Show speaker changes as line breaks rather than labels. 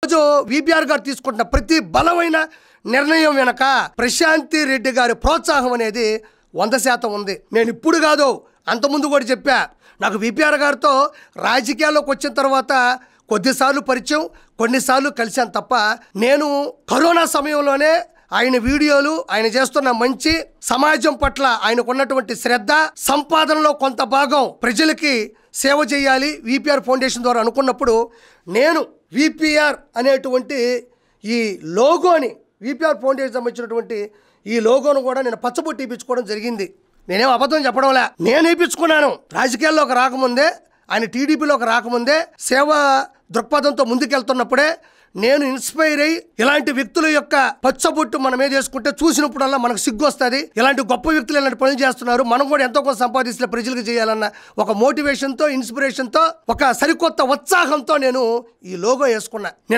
రోజు విపిఆర్ గారు తీసుకుంటున్న ప్రతి బలమైన నిర్ణయం వెనక ప్రశాంతి రెడ్డి గారి ప్రోత్సాహం అనేది 100% ఉంది. నేను ఇప్పుడు కాదు, అంతకుముందు కూడా చెప్పా. నాకు విపిఆర్ గారితో రాజకీయాల్లోకి వచ్చిన తర్వాత కొద్దిసార్లు పరిచయం, కొన్నిసార్లు కలిశాను తప్ప నేను కరోనా సమయంలోనే ఆయన వీడియోలు, ఆయన చేస్తున్న మంచి సమాజం పట్ల ఆయనకున్నటువంటి శ్రద్ధ, సంపాదనలో కొంత భాగం ప్రజలకి సేవ చేయాలి విపిఆర్ ఫౌండేషన్ ద్వారా అనుకున్నప్పుడు నేను విపిఆర్ అనేటువంటి ఈ లోగోని, విపిఆర్ ఫౌండేషన్ సంబంధించినటువంటి ఈ లోగోను కూడా నేను పచ్చబొట్టి ఇప్పించుకోవడం జరిగింది. నేనేం అబద్ధం చెప్పడంలే, నేను ఇప్పించుకున్నాను. రాజకీయాల్లోకి రాకముందే, ఆయన టీడీపీలోకి రాకముందే సేవా దృక్పథంతో ముందుకెళ్తున్నప్పుడే నేను ఇన్స్పైర్ అయ్యి ఇలాంటి వ్యక్తుల యొక్క పచ్చబొట్టు మనం ఏది వేసుకుంటే చూసినప్పుడల్లా మనకు సిగ్గు వస్తుంది. ఇలాంటి గొప్ప వ్యక్తులు ఇలాంటి పనులు చేస్తున్నారు, మనం కూడా ఎంతో కొంత సంపాదిస్తే ప్రజలకు చేయాలన్న ఒక మోటివేషన్తో, ఇన్స్పిరేషన్తో, ఒక సరికొత్త ఉత్సాహంతో నేను ఈ లోగో వేసుకున్నా.